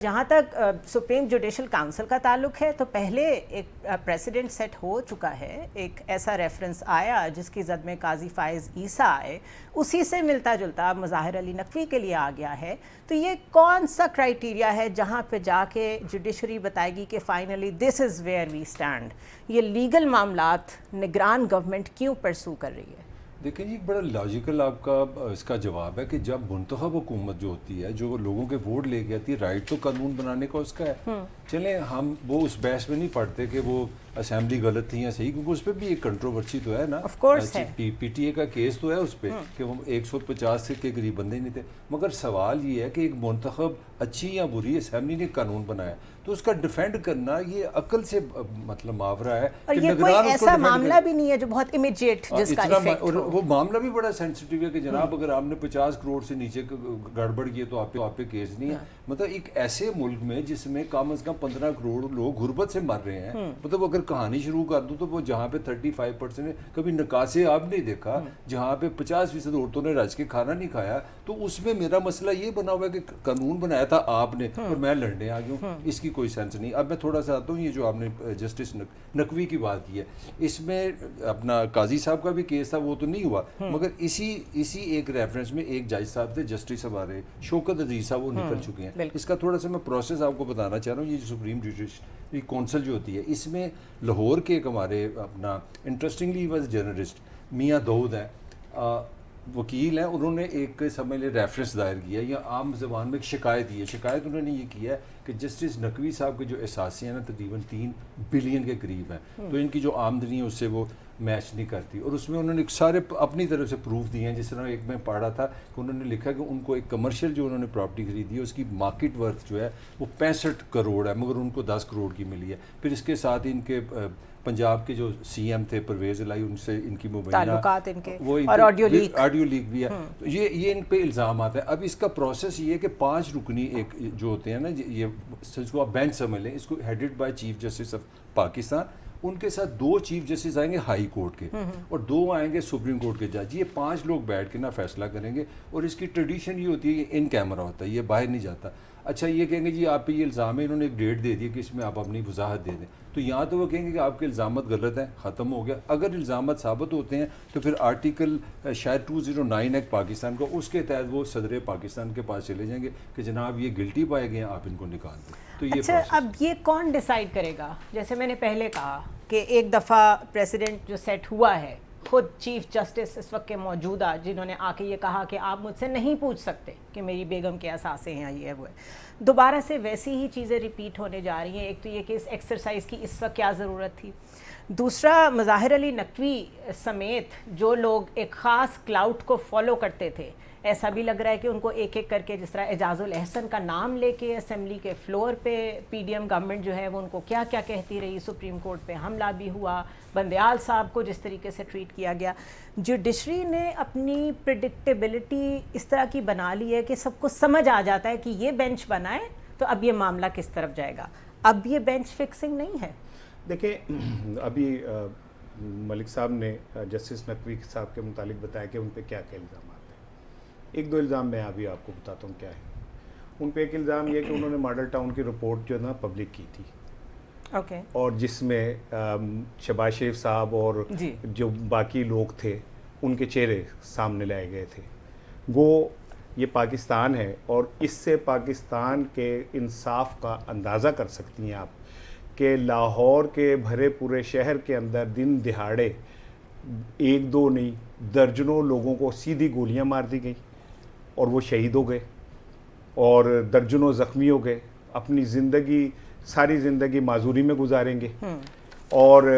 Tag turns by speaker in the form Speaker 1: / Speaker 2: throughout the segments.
Speaker 1: जहाँ तक supreme judicial council का ताल्लुक है तो पहले एक प्रेसिडेंट सेट हो चुका है, एक ऐसा रेफरेंस आया जिसकी जद में काजी फाइज ईसा आए, उसी से मिलता जुलता मुज़ाहिर अली नकवी के लिए आ गया है। तो ये कौन सा क्राइटेरिया है जहाँ पे जाके जुडिशरी बताएगी कि finally this is where we stand? ये लीगल मामलात निगरान गवर्नमेंट क्यों परसू कर रही है?
Speaker 2: देखिए जी, बड़ा लॉजिकल आपका इसका जवाब है कि जब मुंतखब हुकूमत जो होती है, जो लोगों के वोट लेके आती है, राइट तो कानून बनाने का उसका है। चलें, हम वो उस बहस में नहीं पढ़ते कि वो असेंबली गलत थी या सही, क्योंकि उस पर भी एक कंट्रोवर्सी तो है ना।
Speaker 1: ऑफ कोर्स है।
Speaker 2: पीटीए का केस तो है उस पर कि वो 150 से के करीब बंदे नहीं थे, मगर सवाल ये है कि एक मुंतखब अच्छी या बुरी असेंबली ने कानून बनाया तो उसका डिफेंड करना ये अकल से मतलब मावरा है।
Speaker 1: और ये कोई ऐसा मामला भी नहीं है जो बहुत इमीडिएट जिसका इफेक्ट हो।
Speaker 2: वो मामला भी बड़ा सेंसिटिव है कि जनाब अगर आपने 50 करोड़ से नीचे गड़बड़ किए तो आप पे केस नहीं है। मतलब एक ऐसे मुल्क में जिसमें कम से कम 15 करोड़ लोग गुर्बत से मर रहे हैं, मतलब अगर कहानी शुरू कर दूं तो वो जहाँ पे 35% है, कभी नकासे आप नहीं देखा, जहाँ पे 50% औरतों ने रज के खाना नहीं खाया, तो उसमें मेरा मसला ये बना हुआ है कि कानून बनाया था आपने और मैं लड़ने आ गया हूँ, इसकी कोई सेंस नहीं। अब मैं थोड़ा सा आता हूँ, ये जो आपने जस्टिस नकवी की बात की है, इसमें अपना काजी साहब का भी केस था, वो तो नहीं हुआ, मगर इसी एक रेफरेंस में एक जज साहब थे, जस्टिस हमारे शौकत अजीज साहब, वो निकल चुके हैं। इसका थोड़ा सा मैं प्रोसेस आपको बताना चाह रहा हूँ। ये सुप्रीम जुडिशरी काउंसिल जो होती है, इसमें लाहौर के एक हमारे अपना इंटरेस्टिंगली वॉज जर्नलिस्ट मियाँ दाऊद हैं, वकील हैं, उन्होंने एक समझ ले रेफरेंस दायर किया या आम जबान में एक शिकायत की है। शिकायत उन्होंने ये किया है कि जस्टिस नकवी साहब के जो एहसास हैं ना तकरीबन 3 बिलियन के करीब हैं, तो इनकी जो आमदनी है उससे वो मैच नहीं करती। और उसमें उन्होंने सारे अपनी तरफ से प्रूफ दिए हैं। जिस तरह एक मैं पढ़ा था कि उन्होंने लिखा कि उनको एक कमर्शियल जो उन्होंने प्रॉपर्टी खरीदी है उसकी मार्केट वर्थ जो है वो 65 करोड़ है, मगर उनको 10 करोड़ की मिली है। फिर इसके साथ इनके पंजाब के जो सीएम थे परवेज़ इलाही, उनसे इनकी
Speaker 1: ताल्लुकात इनके
Speaker 2: वो
Speaker 1: और ऑडियो
Speaker 2: लीक भी है। तो ये इन पे इल्ज़ाम आता है। अब इसका प्रोसेस ये है कि 5 रुकनी एक जो होते हैं ना, ये इसको आप बेंच समझ लें, इसको headed by chief justice of Pakistan, उनके साथ 2 चीफ जस्टिस आएंगे हाई कोर्ट के और 2 आएंगे सुप्रीम कोर्ट के जज। ये 5 लोग बैठ के ना फैसला करेंगे और इसकी ट्रेडिशन ये होती है कि इन कैमरा होता है, ये बाहर नहीं जाता। अच्छा, ये कहेंगे जी आप पे ये इल्ज़ाम है, इन्होंने एक डेट दे दी कि इसमें आप अपनी वजाहत दे दें, तो यहाँ तो वो कहेंगे कि आपके इल्ज़ामत गलत हैं, ख़त्म हो गया। अगर इल्ज़ामत साबित होते हैं तो फिर आर्टिकल शायद 209 एक्ट पाकिस्तान का, उसके तहत वो सदर पाकिस्तान के पास चले जाएंगे कि जनाब ये गिल्टी पाए गए हैं, आप इनको निकाल दें। तो ये
Speaker 1: अच्छा, अब ये कौन डिसाइड करेगा? जैसे मैंने पहले कहा कि एक दफ़ा प्रेसिडेंट जो सेट हुआ है, खुद चीफ जस्टिस इस वक्त के मौजूदा, जिन्होंने आके ये कहा कि आप मुझसे नहीं पूछ सकते कि मेरी बेगम के असासे हैं, ये वो है, दोबारा से वैसी ही चीज़ें रिपीट होने जा रही हैं। एक तो ये कि इस एक्सरसाइज की इस वक्त क्या ज़रूरत थी, दूसरा मुज़ाहिर अली नकवी समेत जो लोग एक ख़ास क्लाउड को फॉलो करते थे, ऐसा भी लग रहा है कि उनको एक एक करके, जिस तरह एजाजुल एहसन का नाम लेके असेंबली के फ्लोर पे पीडीएम गवर्नमेंट जो है वो उनको क्या क्या कहती रही, सुप्रीम कोर्ट पे हमला भी हुआ, बंदयाल साहब को जिस तरीके से ट्रीट किया गया। जुडिशरी ने अपनी प्रिडिक्टेबिलिटी इस तरह की बना ली है कि सबको समझ आ जाता है कि ये बेंच बना है तो अब ये मामला किस तरफ जाएगा। अब ये बेंच फिक्सिंग नहीं है।
Speaker 3: देखिए, अभी मलिक साहब ने जस्टिस नकवी साहब के मुतालिक बताया कि उन पर क्या क्या इल्ज़ाम आते हैं। 1-2 इल्ज़ाम मैं अभी आपको बताता हूँ क्या है। उन पर एक इल्ज़ाम ये कि उन्होंने मॉडल टाउन की रिपोर्ट जो है ना पब्लिक की थी, और जिसमें शहबाज शरीफ साहब और जो बाकी लोग थे उनके चेहरे सामने लाए गए थे। वो ये पाकिस्तान है और इससे पाकिस्तान के इंसाफ का अंदाज़ा कर सकती हैं आप कि लाहौर के भरे पूरे शहर के अंदर दिन दिहाड़े 1-2 नहीं दर्जनों लोगों को सीधी गोलियां मार दी गई और वो शहीद हो गए और दर्जनों ज़ख्मी हो गए, अपनी ज़िंदगी सारी ज़िंदगी माजूरी में गुजारेंगे। और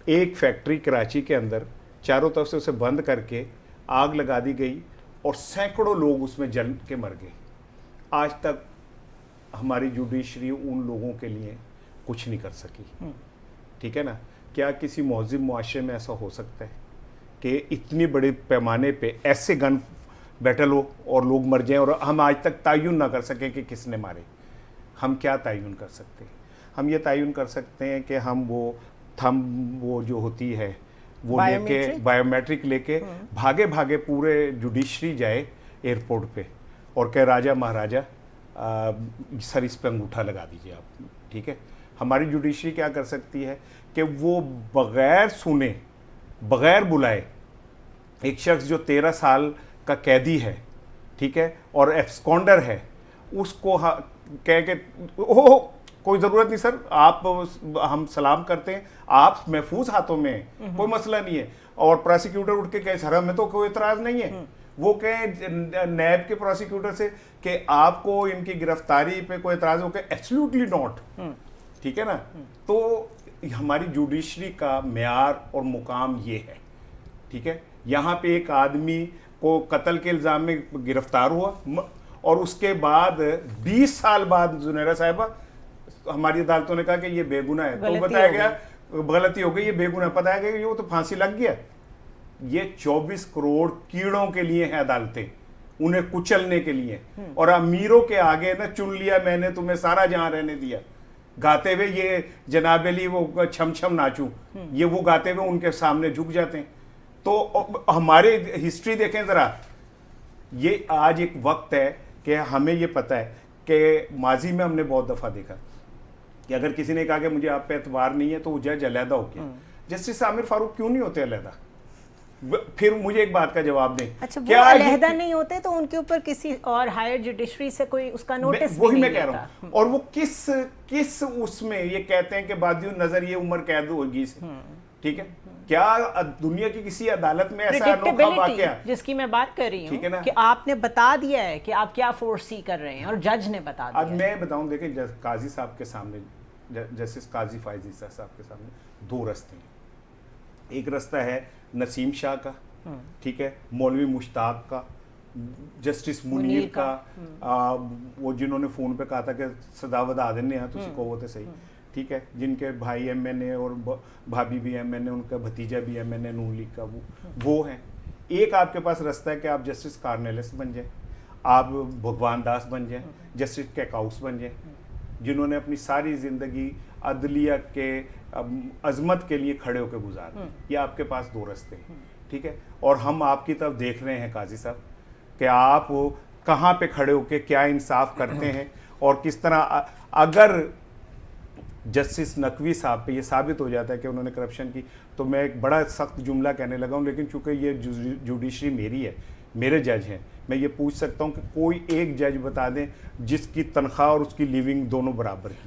Speaker 3: एक फैक्ट्री कराची के अंदर चारों तरफ से उसे बंद करके आग लगा दी गई और सैकड़ों लोग उसमें जल के मर गए। आज तक हमारी जुडिशरी उन लोगों के लिए कुछ नहीं कर सकी। ठीक है ना? क्या किसी महज़िब मुआशरे में ऐसा हो सकता है कि इतनी बड़े पैमाने पे ऐसे गन बैटल हो और लोग मर जाएं और हम आज तक तायुन ना कर सकें कि किसने मारे? हम क्या तायुन कर सकते हैं? हम ये तायुन कर सकते हैं कि हम वो जो होती है वो लेके बायोमेट्रिक लेके भागे भागे पूरे जुडिशरी जाए एयरपोर्ट पे और कहे राजा महाराजा सर इस पे अंगूठा लगा दीजिए आप, ठीक है। हमारी जुडिशरी क्या कर सकती है कि वो बगैर सुने, बगैर बुलाए एक शख्स जो 13 साल का कैदी है, ठीक है, और एब्सकॉन्डर है, उसको कह के ओह कोई ज़रूरत नहीं सर, आप हम सलाम करते हैं, आप महफूज हाथों में हैं, कोई मसला नहीं है। और प्रोसिक्यूटर उठ के कहे सर हमें तो कोई इतराज़ नहीं है, वो कहे नैब के प्रोसिक्यूटर से कि आपको इनकी गिरफ्तारी पे कोई इतराज़ हो, के एब्सोल्युटली नॉट, ठीक है ना। तो हमारी जुडिशरी का म्यार और मुकाम ये है, ठीक है। यहाँ पे एक आदमी को कत्ल के इल्ज़ाम में गिरफ्तार हुआ और उसके बाद 20 साल बाद जुनैरा साहिबा हमारी अदालतों ने कहा कि ये बेगुनाह है, तो बताया गया गलती हो गई, ये बेगुनाह, बताया गया कि वो तो फांसी लग गया। ये 24 करोड़ कीड़ों के लिए हैं अदालतें, उन्हें कुचलने के लिए, और अमीरों के आगे ना चुन लिया मैंने तुम्हें सारा जहां रहने दिया, गाते हुए ये जनाब अली वो छम छम नाचूं, ये वो गाते हुए उनके सामने झुक जाते हैं। तो हमारे हिस्ट्री देखें जरा, ये आज एक वक्त है कि हमें ये पता है कि माजी में हमने बहुत दफ़ा देखा कि अगर किसी ने कहा कि मुझे आप पे एतबार नहीं है तो वो जज अलहदा हो गया। जस्टिस आमिर फारूक क्यों नहीं होते अलहदा? फिर मुझे एक बात का जवाब दें।
Speaker 1: अच्छा, वो अलहदा नहीं होते तो उनके ऊपर किसी और हायर जुडिशरी से कोई उसका नोटिस
Speaker 3: वही मैं कह रहा हूँ। और वो किस उसमें ये कहते हैं कि बादियों नजर ये उम्र कैद होगी, ठीक है। क्या दुनिया की किसी अदालत में ऐसा अनोखा वाकया
Speaker 1: जिसकी मैं बात कर रही
Speaker 3: ठीक है
Speaker 1: हूँ
Speaker 3: ना,
Speaker 1: कि आपने बता दिया है कि आप क्या फोर्सी कर रहे हैं और जज ने बता दिया।
Speaker 3: अब मैं बताऊं, देखें काजी साहब के सामने, जस्टिस काजी फायज ईसा साहब के सामने दो रास्ते हैं। एक रास्ता है नसीम शाह का, ठीक है, मौलवी मुश्ताक का, जस्टिस मुनीर का, वो जिन्होंने फ़ोन पे कहा था कि सदावत आदन ने तुसी को वो तो सही, ठीक है, जिनके भाई MNA और भाभी भी MNA, उनका भतीजा भी MNA नून लीग का, वो है। एक आपके पास रास्ता है कि आप जस्टिस कार्नेलिस बन जाए, आप भगवान दास बन जाए, जस्टिस कैकाउस बन जाए, जिन्होंने अपनी सारी ज़िंदगी अदलिया के अजमत के लिए खड़े होकर गुजार दी। ये आपके पास दो रास्ते हैं, ठीक है। और हम आपकी तरफ देख रहे हैं काजी साहब कि आप कहाँ पे खड़े होकर क्या इंसाफ करते हैं और किस तरह। अगर जस्टिस नकवी साहब पे ये साबित हो जाता है कि उन्होंने करप्शन की, तो मैं एक बड़ा सख्त जुमला कहने लगा हूँ, लेकिन चूंकि ये जुडिशरी मेरी है, मेरे जज हैं, मैं ये पूछ सकता हूँ कि कोई एक जज बता दें जिसकी तनख्वाह और उसकी लिविंग दोनों बराबर की।